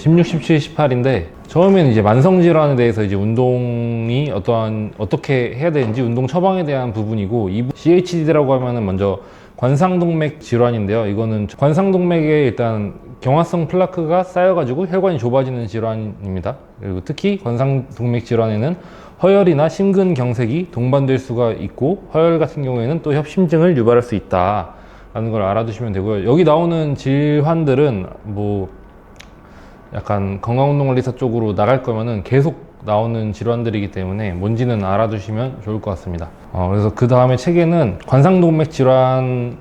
16, 17, 18인데 처음에는 이제 만성 질환에 대해서 이제 운동이 어떻게 해야 되는지 운동 처방에 대한 부분이고, CHD라고 하면은 먼저 관상동맥 질환인데요. 이거는 관상동맥에 일단 경화성 플라크가 쌓여가지고 혈관이 좁아지는 질환입니다. 그리고 특히 관상동맥 질환에는 허열이나 심근경색이 동반될 수가 있고, 허열 같은 경우에는 또 협심증을 유발할 수 있다라는 걸 알아두시면 되고요. 여기 나오는 질환들은 뭐 약간 건강운동관리사 쪽으로 나갈 거면은 계속 나오는 질환들이기 때문에 뭔지는 알아두시면 좋을 것 같습니다. 그래서 그 다음에 책에는 관상동맥 질환이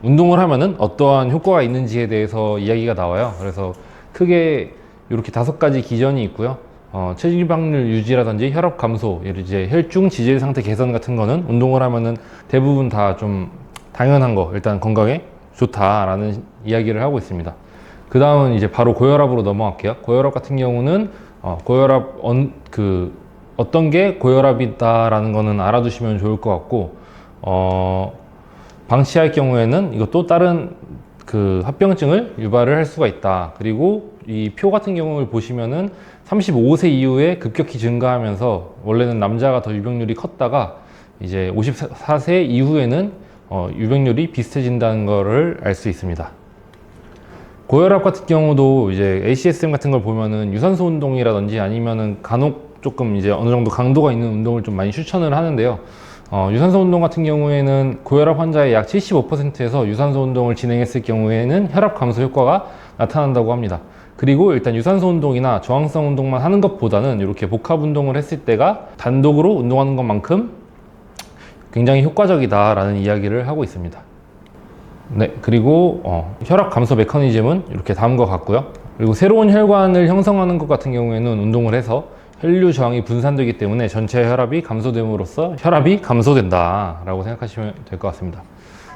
운동을 하면은 어떠한 효과가 있는지에 대해서 이야기가 나와요. 그래서 크게 이렇게 5가지 기전이 있고요. 체지방률 유지라든지 혈압 감소, 이제 혈중 지질 상태 개선 같은 거는 운동을 하면은 대부분 다 좀 당연한 거, 일단 건강에 좋다라는 이야기를 하고 있습니다. 그 다음은 이제 바로 고혈압으로 넘어갈게요. 고혈압 같은 경우는 어떤 게 고혈압이다라는 거는 알아두시면 좋을 것 같고, 방치할 경우에는 이것도 다른 합병증을 유발을 할 수가 있다. 그리고 이 표 같은 경우를 보시면은 35세 이후에 급격히 증가하면서 원래는 남자가 더 유병률이 컸다가 이제 54세 이후에는 유병률이 비슷해진다는 거를 알 수 있습니다. 고혈압 같은 경우도 이제 ACSM 같은 걸 보면은 유산소 운동이라든지 아니면은 간혹 조금 이제 어느 정도 강도가 있는 운동을 좀 많이 추천을 하는데요. 유산소 운동 같은 경우에는 고혈압 환자의 약 75%에서 유산소 운동을 진행했을 경우에는 혈압 감소 효과가 나타난다고 합니다. 그리고 일단 유산소 운동이나 저항성 운동만 하는 것보다는 이렇게 복합 운동을 했을 때가 단독으로 운동하는 것만큼 굉장히 효과적이다라는 이야기를 하고 있습니다. 네, 그리고 혈압 감소 메커니즘은 이렇게 다음과 같고요. 그리고 새로운 혈관을 형성하는 것 같은 경우에는 운동을 해서 혈류 저항이 분산되기 때문에 전체 혈압이 감소됨으로써 혈압이 감소된다 라고 생각하시면 될 것 같습니다.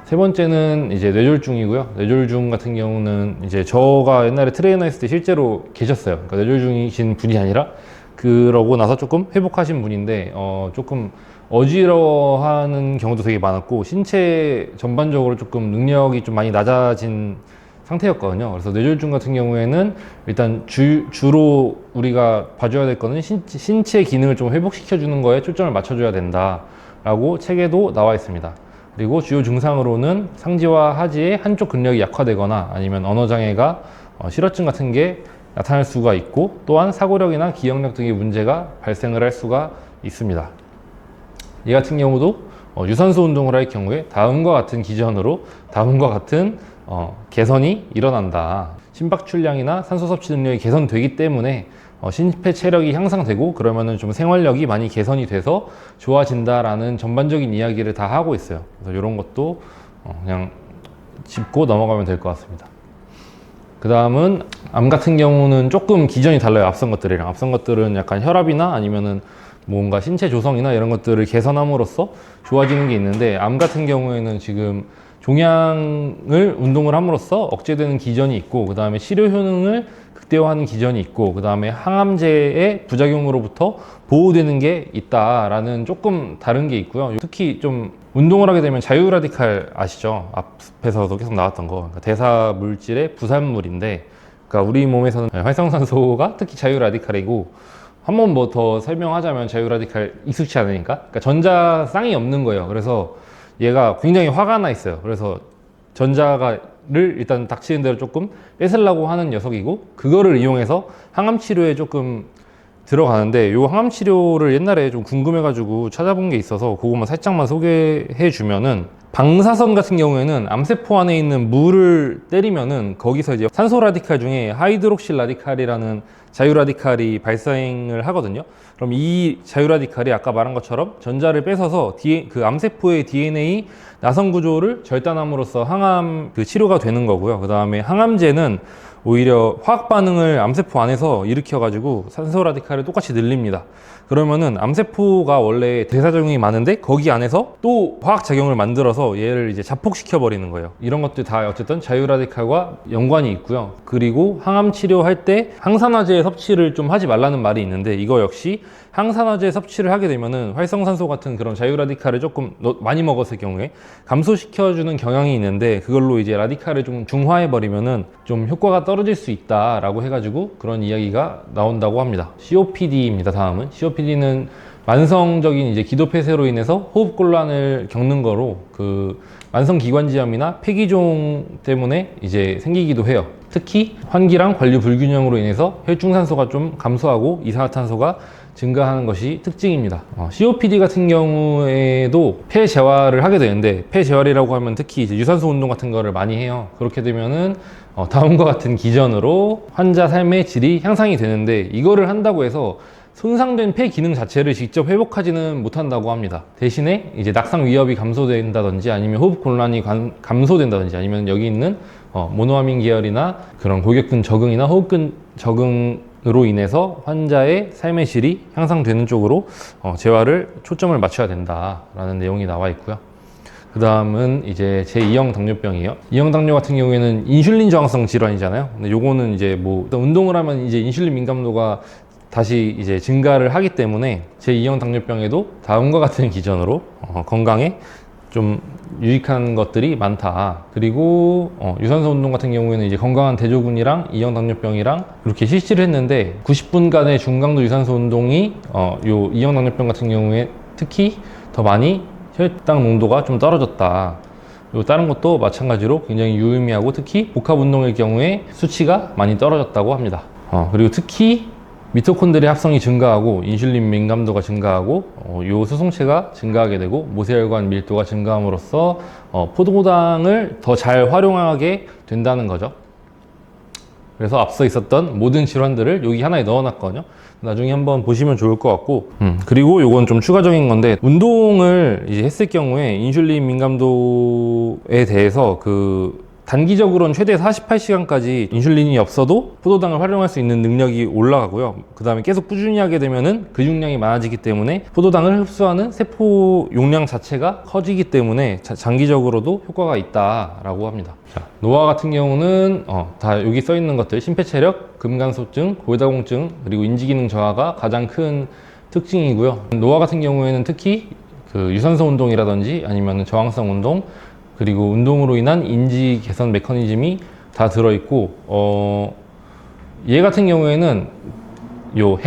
세 번째는 이제 뇌졸중이고요. 뇌졸중 같은 경우는 이제 저가 옛날에 트레이너 했을 때 실제로 계셨어요. 그러니까 뇌졸중이신 분이 아니라 그러고 나서 조금 회복하신 분인데 조금 어지러워하는 경우도 되게 많았고, 신체 전반적으로 조금 능력이 좀 많이 낮아진 상태였거든요. 그래서 뇌졸중 같은 경우에는 일단 주로 우리가 봐줘야 될 거는 신체 기능을 좀 회복시켜 주는 거에 초점을 맞춰줘야 된다 라고 책에도 나와 있습니다. 그리고 주요 증상으로는 상지와 하지의 한쪽 근력이 약화되거나 아니면 언어장애가 실어증 같은 게 나타날 수가 있고, 또한 사고력이나 기억력 등의 문제가 발생을 할 수가 있습니다. 이 같은 경우도 유산소 운동을 할 경우에 다음과 같은 기전으로 다음과 같은 개선이 일어난다. 심박출량이나 산소 섭취 능력이 개선되기 때문에 심폐 체력이 향상되고, 그러면은 좀 생활력이 많이 개선이 돼서 좋아진다라는 전반적인 이야기를 다 하고 있어요. 그래서 이런 것도 그냥 짚고 넘어가면 될 것 같습니다. 그 다음은 암 같은 경우는 조금 기전이 달라요. 앞선 것들이랑. 앞선 것들은 약간 혈압이나 아니면은 뭔가 신체 조성이나 이런 것들을 개선함으로써 좋아지는 게 있는데, 암 같은 경우에는 지금 종양을 운동을 함으로써 억제되는 기전이 있고, 그 다음에 치료 효능을 극대화하는 기전이 있고, 그 다음에 항암제의 부작용으로부터 보호되는 게 있다라는 조금 다른 게 있고요. 특히 좀 운동을 하게 되면 자유 라디칼 아시죠? 앞에서도 계속 나왔던 거, 그러니까 대사 물질의 부산물인데, 그러니까 우리 몸에서는 활성산소가 특히 자유 라디칼이고, 한 번 뭐 더 설명하자면 자유 라디칼 익숙치 않으니까, 그러니까 전자쌍이 없는 거예요. 그래서 얘가 굉장히 화가 나 있어요. 그래서 전자를 일단 닥치는 대로 조금 뺏으려고 하는 녀석이고, 그거를 이용해서 항암 치료에 조금 들어가는데, 요 항암 치료를 옛날에 좀 궁금해가지고 찾아본 게 있어서 그것만 살짝만 소개해 주면은, 방사선 같은 경우에는 암세포 안에 있는 물을 때리면은 거기서 이제 산소 라디칼 중에 하이드록실 라디칼이라는 자유 라디칼이 발생을 하거든요. 그럼 이 자유 라디칼이 아까 말한 것처럼 전자를 뺏어서 그 암세포의 DNA 나선 구조를 절단함으로써 항암 치료가 되는 거고요. 그 다음에 항암제는 오히려 화학 반응을 암세포 안에서 일으켜가지고 산소 라디칼을 똑같이 늘립니다. 그러면은 암세포가 원래 대사작용이 많은데 거기 안에서 또 화학작용을 만들어서 얘를 이제 자폭시켜 버리는 거예요. 이런 것들 다 어쨌든 자유 라디칼과 연관이 있고요. 그리고 항암 치료할 때 항산화제 섭취를 좀 하지 말라는 말이 있는데, 이거 역시 항산화제 섭취를 하게 되면은 활성산소 같은 그런 자유 라디칼을 조금 많이 먹었을 경우에 감소시켜주는 경향이 있는데, 그걸로 이제 라디칼을 좀 중화해 버리면은 좀 효과가 떨어질 수 있다라고 해가지고 그런 이야기가 나온다고 합니다. COPD입니다. 다음은 COPD는 만성적인 이제 기도 폐쇄로 인해서 호흡곤란을 겪는 거로 그 만성기관지염이나 폐기종 때문에 이제 생기기도 해요. 특히 환기랑 관류 불균형으로 인해서 혈중산소가 좀 감소하고 이산화탄소가 증가하는 것이 특징입니다. COPD 같은 경우에도 폐재활을 하게 되는데, 폐재활이라고 하면 특히 이제 유산소 운동 같은 거를 많이 해요. 그렇게 되면은 다음과 같은 기전으로 환자 삶의 질이 향상이 되는데, 이거를 한다고 해서 손상된 폐 기능 자체를 직접 회복하지는 못한다고 합니다. 대신에 이제 낙상 위협이 감소된다든지 아니면 호흡 곤란이 감소된다든지 아니면 여기 있는 모노아민 계열이나 그런 골격근 적응이나 호흡근 적응으로 인해서 환자의 삶의 질이 향상되는 쪽으로 재활을 초점을 맞춰야 된다라는 내용이 나와 있고요. 그 다음은 이제 제2형 당뇨병이에요. 2형 당뇨 같은 경우에는 인슐린 저항성 질환이잖아요. 근데 요거는 이제 뭐 운동을 하면 이제 인슐린 민감도가 다시 이제 증가를 하기 때문에 제2형 당뇨병에도 다음과 같은 기전으로 건강에 좀 유익한 것들이 많다. 그리고 유산소 운동 같은 경우에는 이제 건강한 대조군이랑 2형 당뇨병이랑 이렇게 실시를 했는데 90분간의 중강도 유산소 운동이 요 2형 당뇨병 같은 경우에 특히 더 많이 혈당 농도가 좀 떨어졌다. 그리고 다른 것도 마찬가지로 굉장히 유의미하고 특히 복합 운동의 경우에 수치가 많이 떨어졌다고 합니다. 그리고 특히 미토콘드리아 합성이 증가하고 인슐린 민감도가 증가하고 요 수송체가 증가하게 되고 모세혈관 밀도가 증가함으로써 포도당을 더 잘 활용하게 된다는 거죠. 그래서 앞서 있었던 모든 질환들을 여기 하나에 넣어놨거든요. 나중에 한번 보시면 좋을 것 같고, 그리고 요건 좀 추가적인 건데, 운동을 이제 했을 경우에 인슐린 민감도에 대해서 단기적으로는 최대 48시간까지 인슐린이 없어도 포도당을 활용할 수 있는 능력이 올라가고요. 그 다음에 계속 꾸준히 하게 되면은 근육량이 많아지기 때문에 포도당을 흡수하는 세포 용량 자체가 커지기 때문에 장기적으로도 효과가 있다라고 합니다. 자, 노화 같은 경우는 다 여기 써 있는 것들, 심폐체력, 금간소증, 골다공증, 그리고 인지기능 저하가 가장 큰 특징이고요. 노화 같은 경우에는 특히 유산소 운동이라든지 아니면 저항성 운동, 그리고 운동으로 인한 인지 개선 메커니즘이 다 들어있고, 얘 같은 경우에는 요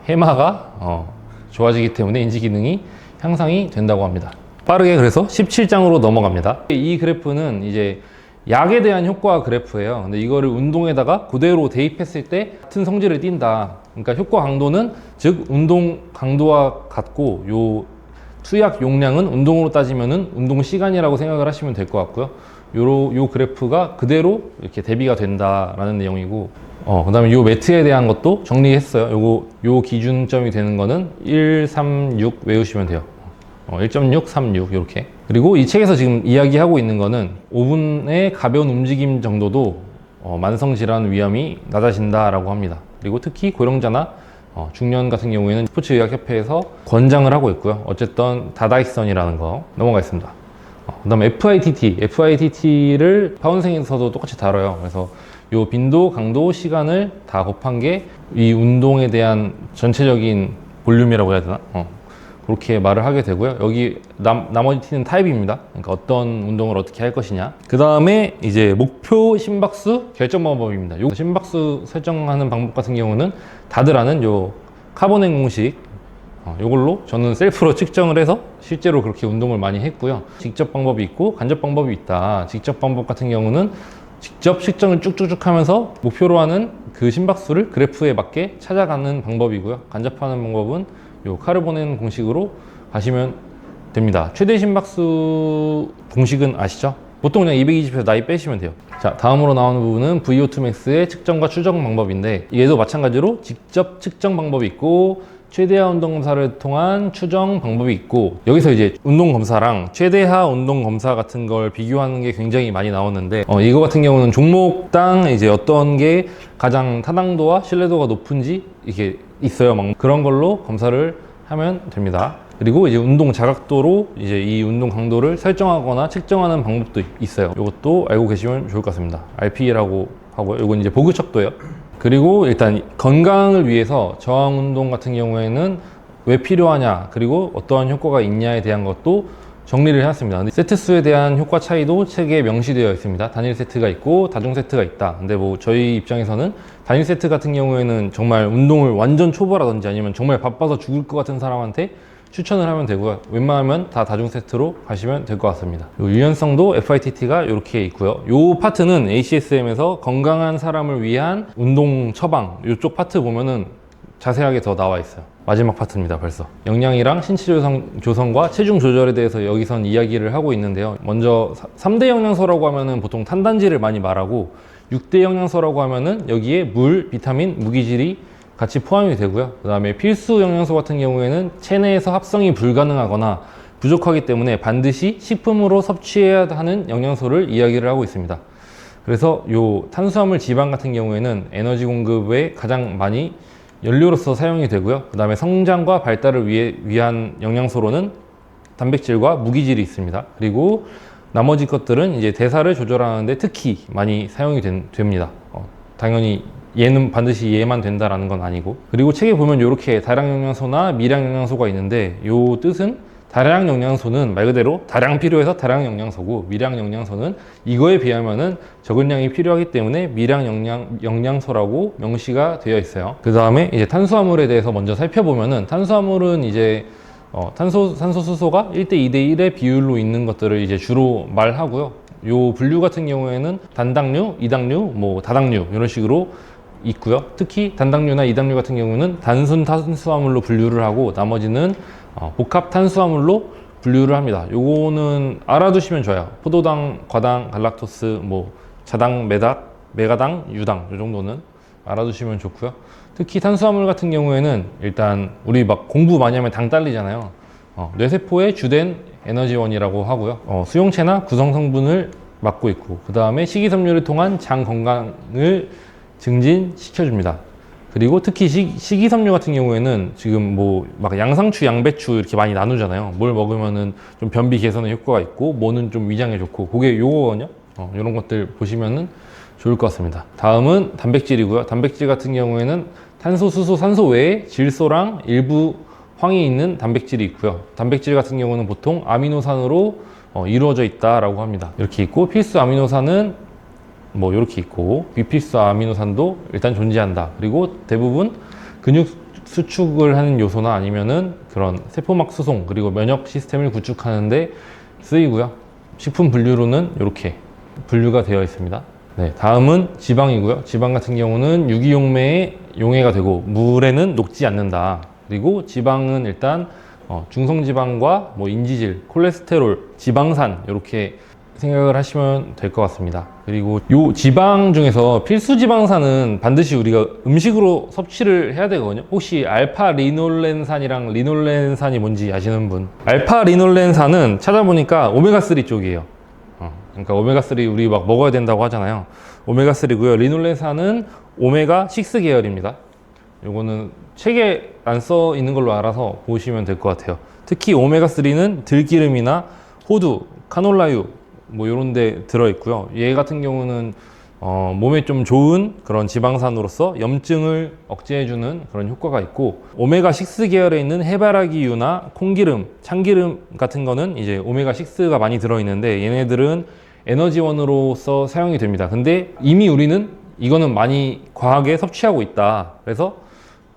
해마가 좋아지기 때문에 인지 기능이 향상이 된다고 합니다. 빠르게 그래서 17장으로 넘어갑니다. 이 그래프는 이제 약에 대한 효과 그래프예요. 근데 이거를 운동에다가 그대로 대입했을 때 같은 성질을 띈다. 그러니까 효과 강도는 즉 운동 강도와 같고 요 투약 용량은 운동으로 따지면은 운동 시간이라고 생각을 하시면 될 것 같고요. 요 그래프가 그대로 이렇게 대비가 된다라는 내용이고, 그 다음에 요 매트에 대한 것도 정리했어요. 요 기준점이 되는 거는 136 외우시면 돼요. 1.6, 36 이렇게. 그리고 이 책에서 지금 이야기하고 있는 거는 5분의 가벼운 움직임 정도도 만성 질환 위험이 낮아진다라고 합니다. 그리고 특히 고령자나 중년 같은 경우에는 스포츠의학협회에서 권장을 하고 있고요. 어쨌든 다다익선이라는 거 넘어가겠습니다. 그 다음에 FITT를 파운생에서도 똑같이 다뤄요. 그래서 요 빈도, 강도, 시간을 다 곱한 게 이 운동에 대한 전체적인 볼륨이라고 해야 되나? 그렇게 말을 하게 되고요. 여기 나머지 T는 타입입니다. 그러니까 어떤 운동을 어떻게 할 것이냐. 그 다음에 이제 목표 심박수 결정 방법입니다. 요 심박수 설정하는 방법 같은 경우는 다들 아는 요 카보넨 공식, 요걸로 저는 셀프로 측정을 해서 실제로 그렇게 운동을 많이 했고요. 직접 방법이 있고 간접 방법이 있다. 직접 방법 같은 경우는 직접 측정을 쭉쭉쭉 하면서 목표로 하는 그 심박수를 그래프에 맞게 찾아가는 방법이고요. 간접하는 방법은 요 카르보넨 공식으로 가시면 됩니다. 최대 심박수 공식은 아시죠? 보통 그냥 220에서 나이 빼시면 돼요. 자, 다음으로 나오는 부분은 VO2 max의 측정과 추정 방법인데, 얘도 마찬가지로 직접 측정 방법이 있고 최대하 운동 검사를 통한 추정 방법이 있고, 여기서 이제 운동 검사랑 최대하 운동 검사 같은 걸 비교하는 게 굉장히 많이 나오는데, 이거 같은 경우는 종목당 이제 어떤 게 가장 타당도와 신뢰도가 높은지 이게 있어요. 막 그런 걸로 검사를 하면 됩니다. 그리고 이제 운동 자각도로 이제 이 운동 강도를 설정하거나 측정하는 방법도 있어요. 이것도 알고 계시면 좋을 것 같습니다. RPE라고 하고요. 이건 이제 보그척도예요. 그리고 일단 건강을 위해서 저항 운동 같은 경우에는 왜 필요하냐, 그리고 어떠한 효과가 있냐에 대한 것도 정리를 해놨습니다. 근데 세트 수에 대한 효과 차이도 책에 명시되어 있습니다. 단일 세트가 있고 다중 세트가 있다. 근데 뭐 저희 입장에서는 단일 세트 같은 경우에는 정말 운동을 완전 초보라든지 아니면 정말 바빠서 죽을 것 같은 사람한테 추천을 하면 되고요. 웬만하면 다 다중 세트로 가시면 될 것 같습니다. 유연성도 FITT가 이렇게 있고요. 이 파트는 ACSM에서 건강한 사람을 위한 운동 처방, 이쪽 파트 보면은 자세하게 더 나와 있어요. 마지막 파트입니다. 벌써 영양이랑 신체 조성과 체중 조절에 대해서 여기선 이야기를 하고 있는데요. 먼저 3대 영양소라고 하면은 보통 탄단지를 많이 말하고 6대 영양소라고 하면은 여기에 물, 비타민, 무기질이 같이 포함이 되고요. 그 다음에 필수 영양소 같은 경우에는 체내에서 합성이 불가능하거나 부족하기 때문에 반드시 식품으로 섭취해야 하는 영양소를 이야기를 하고 있습니다. 그래서 요 탄수화물 지방 같은 경우에는 에너지 공급에 가장 많이 연료로서 사용이 되고요. 그 다음에 성장과 발달을 위한 영양소로는 단백질과 무기질이 있습니다. 그리고 나머지 것들은 이제 대사를 조절하는데 특히 많이 사용이 됩니다. 당연히 얘는 반드시 얘만 된다라는 건 아니고. 그리고 책에 보면 이렇게 다량 영양소나 미량 영양소가 있는데 요 뜻은 다량 영양소는 말 그대로 다량 필요해서 다량 영양소고, 미량 영양소는 이거에 비하면은 적은 양이 필요하기 때문에 미량 영양소라고 명시가 되어 있어요. 그 다음에 이제 탄수화물에 대해서 먼저 살펴보면은 탄수화물은 이제 산소 수소가 1대 2대 1의 비율로 있는 것들을 이제 주로 말하고요. 요 분류 같은 경우에는 단당류, 이당류, 뭐 다당류 이런 식으로 있고요. 특히 단당류나 이당류 같은 경우는 단순 탄수화물로 분류를 하고 나머지는 복합 탄수화물로 분류를 합니다. 요거는 알아두시면 좋아요. 포도당, 과당, 갈락토스, 뭐 자당, 메가당, 유당 요 정도는 알아두시면 좋고요. 특히 탄수화물 같은 경우에는 일단 우리 막 공부 많이 하면 당 딸리잖아요. 뇌세포의 주된 에너지원이라고 하고요. 수용체나 구성 성분을 맡고 있고, 그 다음에 식이섬유를 통한 장 건강을 증진시켜줍니다. 그리고 특히 식이섬유 같은 경우에는 지금 뭐 막 양상추, 양배추 이렇게 많이 나누잖아요. 뭘 먹으면은 좀 변비 개선에 효과가 있고, 뭐는 좀 위장에 좋고, 그게 요거거든요. 이런 것들 보시면은 좋을 것 같습니다. 다음은 단백질이고요. 단백질 같은 경우에는 탄소, 수소, 산소 외에 질소랑 일부 황이 있는 단백질이 있고요. 단백질 같은 경우는 보통 아미노산으로 이루어져 있다라고 합니다. 이렇게 있고, 필수 아미노산은 뭐 이렇게 있고, 비필수 아미노산도 일단 존재한다. 그리고 대부분 근육 수축을 하는 요소나 아니면은 그런 세포막 수송 그리고 면역 시스템을 구축하는데 쓰이고요. 식품 분류로는 이렇게 분류가 되어 있습니다. 네, 다음은 지방이고요. 지방 같은 경우는 유기용매에 용해가 되고 물에는 녹지 않는다. 그리고 지방은 일단 중성지방과 뭐 인지질, 콜레스테롤, 지방산 이렇게 생각을 하시면 될 것 같습니다. 그리고 요 지방 중에서 필수 지방산은 반드시 우리가 음식으로 섭취를 해야 되거든요. 혹시 알파 리놀렌산이랑 리놀렌산이 뭔지 아시는 분? 알파 리놀렌산은 찾아보니까 오메가3 쪽이에요. 그러니까 오메가3 우리 막 먹어야 된다고 하잖아요. 오메가3고요. 리놀렌산은 오메가6 계열입니다. 요거는 책에 안 써 있는 걸로 알아서 보시면 될 것 같아요. 특히 오메가3는 들기름이나 호두, 카놀라유 뭐 요런 데 들어있고요. 얘 같은 경우는 몸에 좀 좋은 그런 지방산으로서 염증을 억제해주는 그런 효과가 있고, 오메가6 계열에 있는 해바라기유나 콩기름, 참기름 같은 거는 이제 오메가6가 많이 들어있는데 얘네들은 에너지원으로서 사용이 됩니다. 근데 이미 우리는 이거는 많이 과하게 섭취하고 있다. 그래서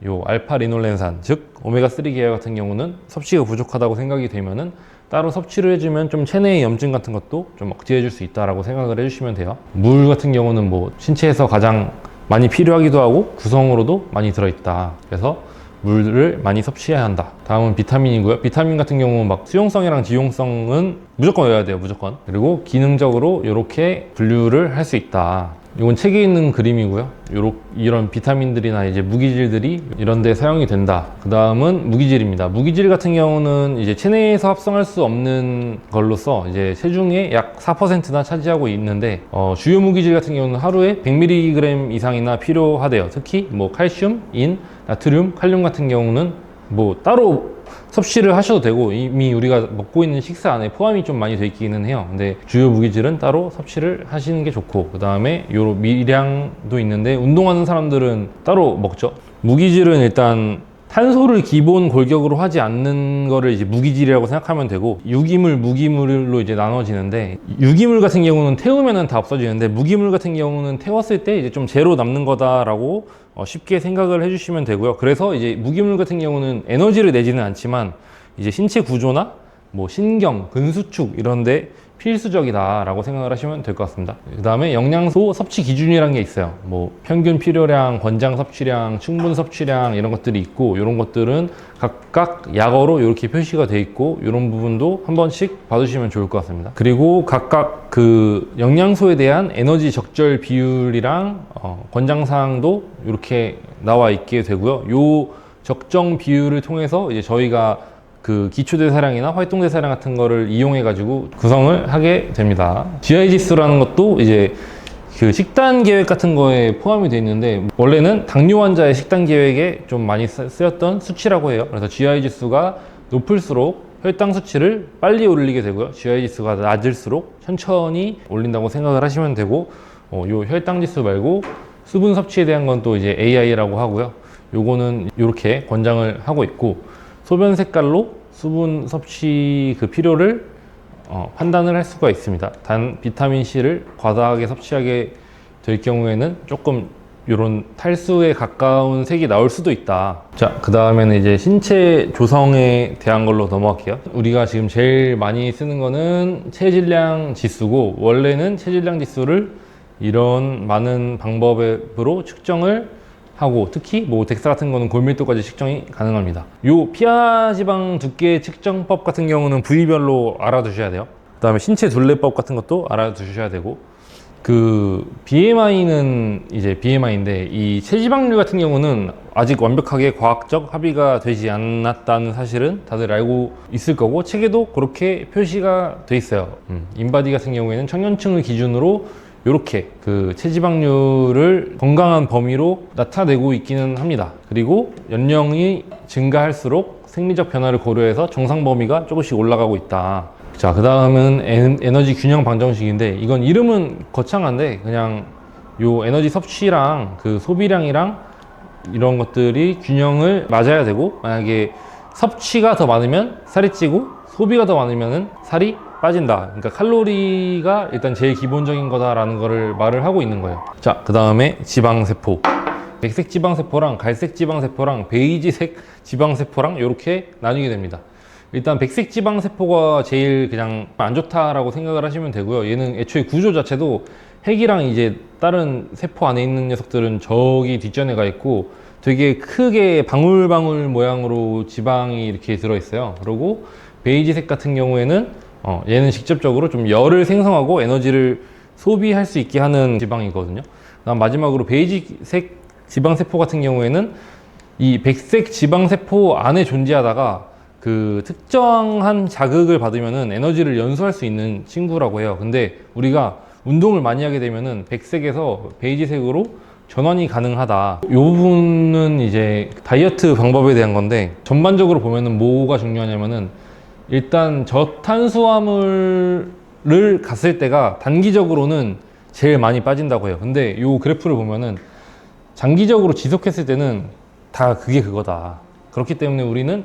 요 알파 리놀렌산, 즉 오메가3 계열 같은 경우는 섭취가 부족하다고 생각이 되면은 따로 섭취를 해주면 좀 체내의 염증 같은 것도 좀 억제해 줄 수 있다라고 생각을 해주시면 돼요. 물 같은 경우는 뭐 신체에서 가장 많이 필요하기도 하고 구성으로도 많이 들어있다. 그래서 물을 많이 섭취해야 한다. 다음은 비타민이고요. 비타민 같은 경우는 막 수용성이랑 지용성은 무조건 외워야 돼요. 무조건. 그리고 기능적으로 이렇게 분류를 할 수 있다. 이건 책에 있는 그림이고요. 이런 비타민들이나 이제 무기질들이 이런 데 사용이 된다. 그 다음은 무기질입니다. 무기질 같은 경우는 이제 체내에서 합성할 수 없는 걸로서 이제 체중의 약 4%나 차지하고 있는데, 주요 무기질 같은 경우는 하루에 100mg 이상이나 필요하대요. 특히 뭐 칼슘, 인, 나트륨, 칼륨 같은 경우는 뭐 따로 섭취를 하셔도 되고 이미 우리가 먹고 있는 식사 안에 포함이 좀 많이 돼 있기는 해요. 근데 주요 무기질은 따로 섭취를 하시는 게 좋고, 그 다음에 요 미량도 있는데 운동하는 사람들은 따로 먹죠. 무기질은 일단 탄소를 기본 골격으로 하지 않는 거를 이제 무기질이라고 생각하면 되고, 유기물, 무기물로 이제 나눠지는데, 유기물 같은 경우는 태우면은 다 없어지는데, 무기물 같은 경우는 태웠을 때 이제 좀 제로 남는 거다라고 쉽게 생각을 해주시면 되고요. 그래서 이제 무기물 같은 경우는 에너지를 내지는 않지만 이제 신체 구조나 뭐 신경, 근수축 이런데 필수적이다라고 생각을 하시면 될 것 같습니다. 그 다음에 영양소 섭취 기준이라는 게 있어요. 뭐 평균 필요량, 권장 섭취량, 충분 섭취량 이런 것들이 있고, 이런 것들은 각각 약어로 이렇게 표시가 돼 있고, 이런 부분도 한 번씩 봐주시면 좋을 것 같습니다. 그리고 각각 그 영양소에 대한 에너지 적절 비율이랑 권장사항도 이렇게 나와 있게 되고요. 요 적정 비율을 통해서 이제 저희가 그 기초대사량이나 활동대사량 같은 거를 이용해 가지고 구성을 하게 됩니다. GI 지수라는 것도 이제 그 식단 계획 같은 거에 포함이 되어 있는데, 원래는 당뇨 환자의 식단 계획에 좀 많이 쓰였던 수치라고 해요. 그래서 GI 지수가 높을수록 혈당 수치를 빨리 올리게 되고요, GI 지수가 낮을수록 천천히 올린다고 생각을 하시면 되고, 요 혈당 지수 말고 수분 섭취에 대한 건 또 이제 AI라고 하고요. 요거는 이렇게 권장을 하고 있고, 소변 색깔로 수분 섭취 그 필요를 판단을 할 수가 있습니다. 단 비타민C를 과다하게 섭취하게 될 경우에는 조금 이런 탈수에 가까운 색이 나올 수도 있다. 자, 그 다음에는 이제 신체 조성에 대한 걸로 넘어갈게요. 우리가 지금 제일 많이 쓰는 거는 체질량 지수고, 원래는 체질량 지수를 이런 많은 방법으로 측정을 하고, 특히 뭐 덱사 같은 거는 골밀도까지 측정이 가능합니다. 요 피하 지방 두께 측정법 같은 경우는 부위별로 알아두셔야 돼요. 그 다음에 신체 둘레법 같은 것도 알아두셔야 되고, 그 BMI는 이제 BMI인데, 이 체지방률 같은 경우는 아직 완벽하게 과학적 합의가 되지 않았다는 사실은 다들 알고 있을 거고, 책에도 그렇게 표시가 돼 있어요. 인바디 같은 경우에는 청년층을 기준으로 이렇게 그 체지방률을 건강한 범위로 나타내고 있기는 합니다. 그리고 연령이 증가할수록 생리적 변화를 고려해서 정상 범위가 조금씩 올라가고 있다. 자, 그 다음은 에너지 균형 방정식인데, 이건 이름은 거창한데 그냥 요 에너지 섭취랑 그 소비량이랑 이런 것들이 균형을 맞아야 되고, 만약에 섭취가 더 많으면 살이 찌고 소비가 더 많으면 살이 빠진다. 그러니까 칼로리가 일단 제일 기본적인 거다라는 거를 말을 하고 있는 거예요. 자, 그 다음에 지방세포. 백색 지방세포랑 갈색 지방세포랑 베이지색 지방세포랑 이렇게 나뉘게 됩니다. 일단 백색 지방세포가 제일 그냥 안 좋다라고 생각을 하시면 되고요. 얘는 애초에 구조 자체도 핵이랑 이제 다른 세포 안에 있는 녀석들은 저기 뒷전에 가 있고, 되게 크게 방울방울 모양으로 지방이 이렇게 들어있어요. 그리고 베이지색 같은 경우에는 얘는 직접적으로 좀 열을 생성하고 에너지를 소비할 수 있게 하는 지방이거든요. 그다음 마지막으로 베이지색 지방세포 같은 경우에는 이 백색 지방세포 안에 존재하다가 그 특정한 자극을 받으면은 에너지를 연소할 수 있는 친구라고 해요. 근데 우리가 운동을 많이 하게 되면은 백색에서 베이지색으로 전환이 가능하다. 이 부분은 이제 다이어트 방법에 대한 건데, 전반적으로 보면은 뭐가 중요하냐면은, 일단 저탄수화물을 갔을 때가 단기적으로는 제일 많이 빠진다고 해요. 근데 이 그래프를 보면은 장기적으로 지속했을 때는 다 그게 그거다. 그렇기 때문에 우리는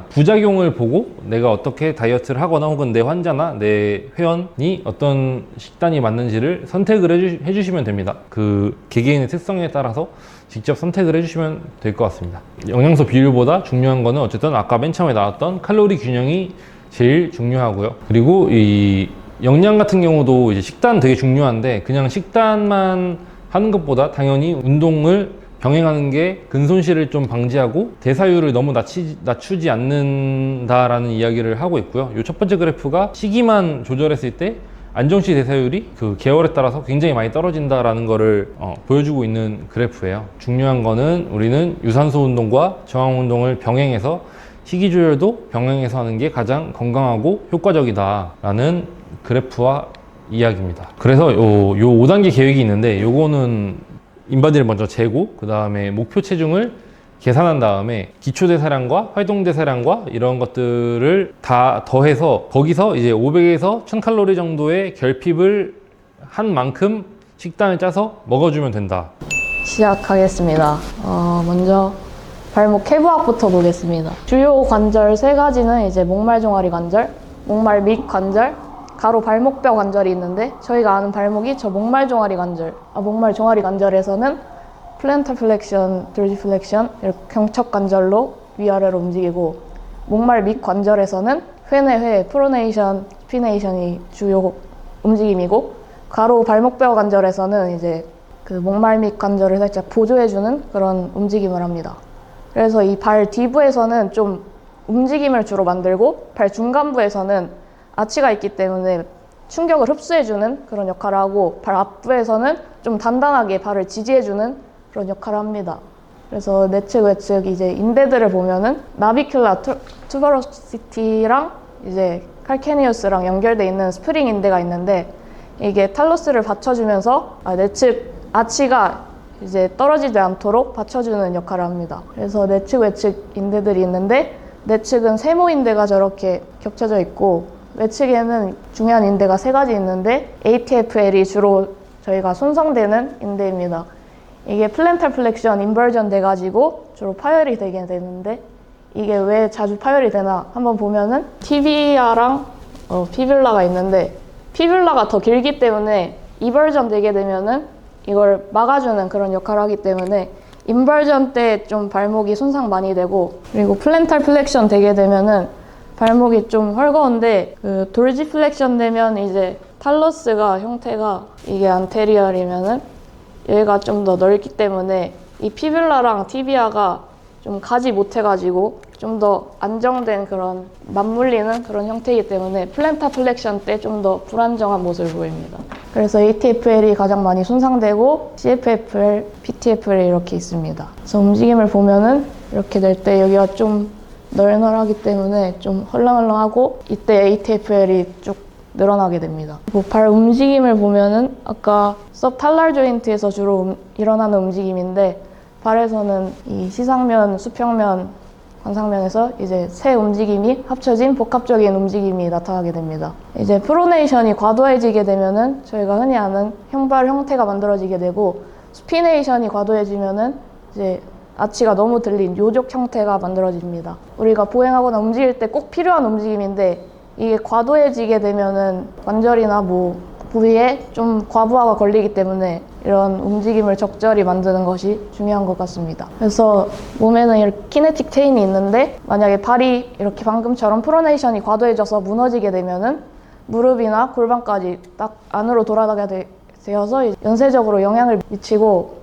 부작용을 보고 내가 어떻게 다이어트를 하거나 혹은 내 환자나 내 회원이 어떤 식단이 맞는지를 선택을 해주시면 됩니다. 그 개개인의 특성에 따라서 직접 선택을 해주시면 될 것 같습니다. 영양소 비율보다 중요한 거는 어쨌든 아까 맨 처음에 나왔던 칼로리 균형이 제일 중요하고요. 그리고 이 영양 같은 경우도 이제 식단 되게 중요한데, 그냥 식단만 하는 것보다 당연히 운동을 병행하는 게 근손실을 좀 방지하고 대사율을 너무 낮추지 않는다라는 이야기를 하고 있고요. 이 첫 번째 그래프가 시기만 조절했을 때 안정시 대사율이 그 계열에 따라서 굉장히 많이 떨어진다라는 거를 보여주고 있는 그래프예요. 중요한 거는 우리는 유산소 운동과 저항 운동을 병행해서 식이 조절도 병행해서 하는 게 가장 건강하고 효과적이다라는 그래프와 이야기입니다. 그래서 요 5단계 계획이 있는데, 요거는 인바디를 먼저 재고, 그 다음에 목표 체중을 계산한 다음에 기초대사량과 활동대사량과 이런 것들을 다 더해서 거기서 이제 500에서 1000칼로리 정도의 결핍을 한 만큼 식단을 짜서 먹어주면 된다. 시작하겠습니다. 먼저 발목 쾌부학부터 보겠습니다. 주요 관절 세 가지는 이제 목말 종아리 관절, 목말 밑 관절, 가로 발목뼈 관절이 있는데 저희가 아는 발목이 저 목말 종아리 관절, 목말 종아리 관절에서는 플랜터 플렉션, 돌지 플렉션 이렇게 경첩 관절로 위아래로 움직이고, 목말 밑 관절에서는 회내 프로네이션, 스피네이션이 주요 움직임이고, 가로 발목뼈 관절에서는 이제 그 목말 밑 관절을 살짝 보조해주는 그런 움직임을 합니다. 그래서 이 발 뒤부에서는 좀 움직임을 주로 만들고, 발 중간부에서는 아치가 있기 때문에 충격을 흡수해주는 그런 역할을 하고, 발 앞부에서는 좀 단단하게 발을 지지해주는 그런 역할을 합니다. 그래서 내측, 외측 이제 인대들을 보면은 나비큘라 투버로시티랑 이제 칼케니우스랑 연결되어 있는 스프링 인대가 있는데, 이게 탈로스를 받쳐주면서 내측 아치가 이제 떨어지지 않도록 받쳐주는 역할을 합니다. 그래서 내측, 외측 인대들이 있는데, 내측은 세모 인대가 저렇게 겹쳐져 있고, 외측에는 중요한 인대가 세 가지 있는데 ATFL이 주로 저희가 손상되는 인대입니다. 이게 플랜탈 플렉션, 인버전 돼가지고 주로 파열이 되게 되는데, 이게 왜 자주 파열이 되나 한번 보면은 티비아랑 피뷸라가 있는데, 피뷸라가 더 길기 때문에 이버전 되게 되면은 이걸 막아주는 그런 역할을 하기 때문에 인버전 때 좀 발목이 손상 많이 되고, 그리고 플랜탈 플렉션 되게 되면은 발목이 좀 헐거운데, 그 돌지 플렉션 되면 이제 탈러스가 형태가 이게 안테리얼이면은 얘가 좀 더 넓기 때문에 이 피뷸라랑 티비아가 좀 가지 못해가지고 좀 더 안정된 그런 맞물리는 그런 형태이기 때문에 플랜타 플렉션 때 좀 더 불안정한 모습을 보입니다. 그래서 ATFL이 가장 많이 손상되고 CFFL, PTFL이 이렇게 있습니다. 그래서 움직임을 보면은 이렇게 될 때 여기가 좀 널널하기 때문에 좀 헐렁헐렁하고, 이때 ATFL이 쭉 늘어나게 됩니다. 그리고 발 움직임을 보면은 아까 subtalar joint에서 주로 일어나는 움직임인데, 발에서는 이 시상면, 수평면, 관상면에서 이제 세 움직임이 합쳐진 복합적인 움직임이 나타나게 됩니다. 이제 프로네이션이 과도해지게 되면은 저희가 흔히 아는 형발 형태가 만들어지게 되고, 스피네이션이 과도해지면은 이제 아치가 너무 들린 요족 형태가 만들어집니다. 우리가 보행하거나 움직일 때 꼭 필요한 움직임인데, 이게 과도해지게 되면은 관절이나 부위에 좀 과부하가 걸리기 때문에 이런 움직임을 적절히 만드는 것이 중요한 것 같습니다. 그래서 몸에는 이렇게 키네틱 체인이 있는데, 만약에 발이 이렇게 방금처럼 프로네이션이 과도해져서 무너지게 되면은 무릎이나 골반까지 딱 안으로 돌아가게 되어서 연쇄적으로 영향을 미치고,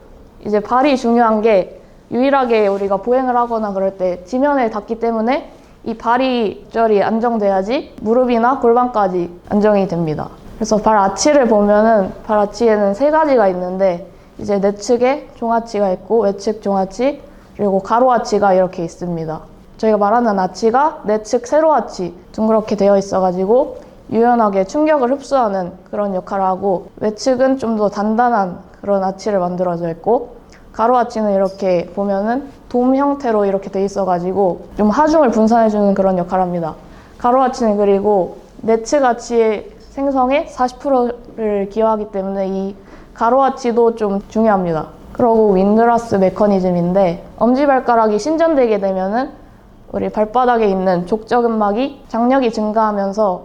이제 발이 중요한 게 유일하게 우리가 보행을 하거나 그럴 때 지면에 닿기 때문에 이 발이 적절히 안정돼야지 무릎이나 골반까지 안정이 됩니다. 그래서 발 아치를 보면은 발 아치에는 세 가지가 있는데, 이제 내측에 종아치가 있고 외측 종아치, 그리고 가로 아치가 이렇게 있습니다. 저희가 말하는 아치가 내측 세로 아치 둥그렇게 되어 있어가지고 유연하게 충격을 흡수하는 그런 역할을 하고, 외측은 좀 더 단단한 그런 아치를 만들어져 있고, 가로 아치는 이렇게 보면은 돔 형태로 이렇게 돼 있어가지고 좀 하중을 분산해주는 그런 역할을 합니다. 가로 아치는 그리고 내측 아치의 생성에 40%를 기여하기 때문에 이 가로 아치도 좀 중요합니다. 그리고 윈드라스 메커니즘인데, 엄지발가락이 신전되게 되면은 우리 발바닥에 있는 족저근막이 장력이 증가하면서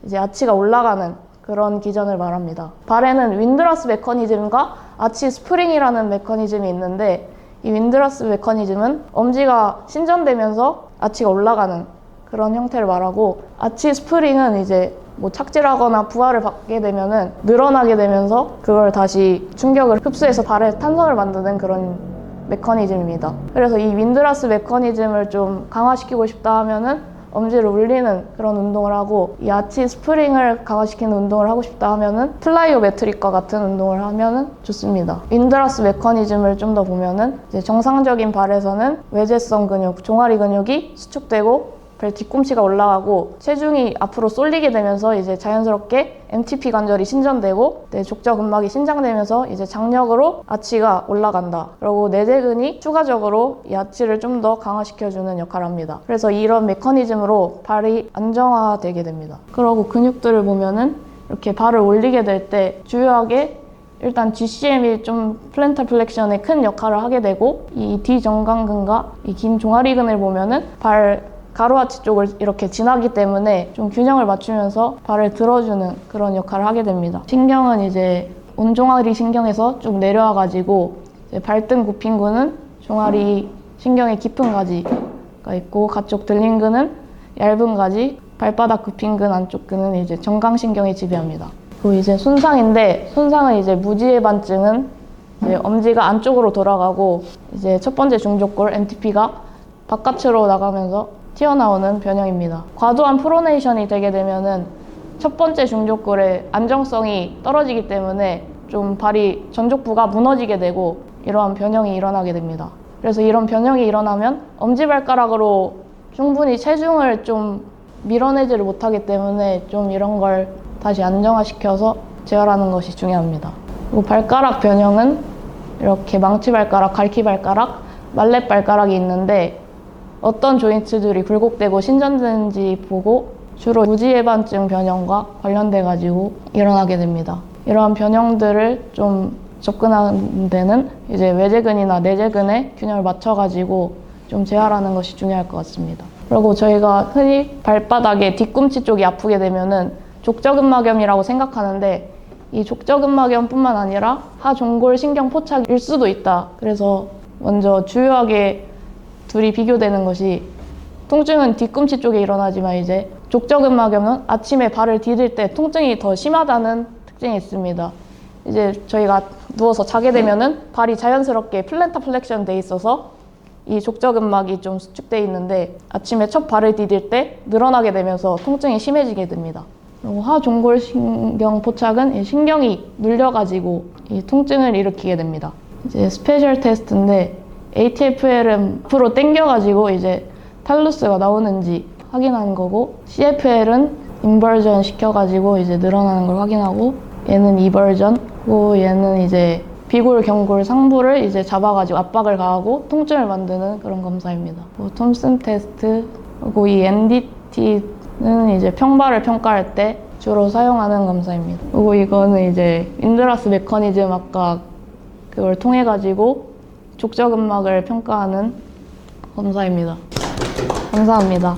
이제 아치가 올라가는 그런 기전을 말합니다. 발에는 윈드라스 메커니즘과 아치 스프링이라는 메커니즘이 있는데, 이 윈드라스 메커니즘은 엄지가 신전되면서 아치가 올라가는 그런 형태를 말하고, 아치 스프링은 이제 착질하거나 부하를 받게 되면은 늘어나게 되면서 그걸 다시 충격을 흡수해서 발에 탄성을 만드는 그런 메커니즘입니다. 그래서 이 윈드라스 메커니즘을 좀 강화시키고 싶다 하면은 엄지를 울리는 그런 운동을 하고, 이 아치 스프링을 강화시키는 운동을 하고 싶다 하면은 플라이오메트릭과 같은 운동을 하면은 좋습니다. 윈드라스 메커니즘을 좀 더 보면은 이제 정상적인 발에서는 외제성 근육, 종아리 근육이 수축되고 발 뒤꿈치가 올라가고 체중이 앞으로 쏠리게 되면서 이제 자연스럽게 MTP 관절이 신전되고 족저근막이 신장되면서 이제 장력으로 아치가 올라간다. 그리고 내재근이 추가적으로 이 아치를 좀 더 강화시켜주는 역할을 합니다. 그래서 이런 메커니즘으로 발이 안정화되게 됩니다. 그리고 근육들을 보면은 이렇게 발을 올리게 될 때 주요하게 일단 GCM이 좀 플랜탈 플렉션에 큰 역할을 하게 되고 이 뒤정강근과 이 긴 종아리근을 보면은 발 가로하치 쪽을 이렇게 지나기 때문에 좀 균형을 맞추면서 발을 들어주는 그런 역할을 하게 됩니다. 신경은 이제 온종아리 신경에서 쭉 내려와 가지고 발등 굽힌근은 종아리 신경의 깊은 가지가 있고 가쪽 들린근은 얇은 가지, 발바닥 굽힌근 안쪽 근은 이제 정강신경이 지배합니다. 그리고 이제 손상인데 손상은 이제 무지해반증은 이제 엄지가 안쪽으로 돌아가고 이제 첫 번째 중족골 MTP가 바깥으로 나가면서 튀어나오는 변형입니다. 과도한 프로네이션이 되게 되면은 첫 번째 중족골의 안정성이 떨어지기 때문에 좀 발이 전족부가 무너지게 되고 이러한 변형이 일어나게 됩니다. 그래서 이런 변형이 일어나면 엄지발가락으로 충분히 체중을 좀 밀어내지를 못하기 때문에 좀 이런 걸 다시 안정화시켜서 재활하는 것이 중요합니다. 그리고 발가락 변형은 이렇게 망치발가락, 갈퀴발가락, 말렛발가락이 있는데 어떤 조인트들이 굴곡되고 신전되는지 보고 주로 무지해반증 변형과 관련돼 가지고 일어나게 됩니다. 이러한 변형들을 좀 접근하는 데는 이제 외제근이나 내제근의 균형을 맞춰 가지고 좀 재활하는 것이 중요할 것 같습니다. 그리고 저희가 흔히 발바닥에 뒤꿈치 쪽이 아프게 되면은 족저근막염이라고 생각하는데 이 족저근막염뿐만 아니라 하종골 신경 포착일 수도 있다. 그래서 먼저 주요하게 둘이 비교되는 것이 통증은 뒤꿈치 쪽에 일어나지만 이제 족저근막염은 아침에 발을 디딜 때 통증이 더 심하다는 특징이 있습니다. 이제 저희가 누워서 자게 되면은 발이 자연스럽게 플랜타 플렉션 돼 있어서 이 족저근막이 좀 수축돼 있는데 아침에 첫 발을 디딜 때 늘어나게 되면서 통증이 심해지게 됩니다. 그리고 하종골 신경 포착은 이 신경이 눌려가지고 이 통증을 일으키게 됩니다. 이제 스페셜 테스트인데 ATFL은 앞으로 당겨가지고 이제 탈루스가 나오는지 확인하는 거고 CFL은 인버전 시켜가지고 이제 늘어나는 걸 확인하고 얘는 이버전, 그리고 얘는 이제 비골, 경골, 상부를 이제 잡아가지고 압박을 가하고 통증을 만드는 그런 검사입니다. 톰슨 테스트, 그리고 이 NDT는 이제 평발을 평가할 때 주로 사용하는 검사입니다. 그리고 이거는 이제 윈드라스 메커니즘 아까 그걸 통해 가지고 족저근막을 평가하는 검사입니다. 감사합니다.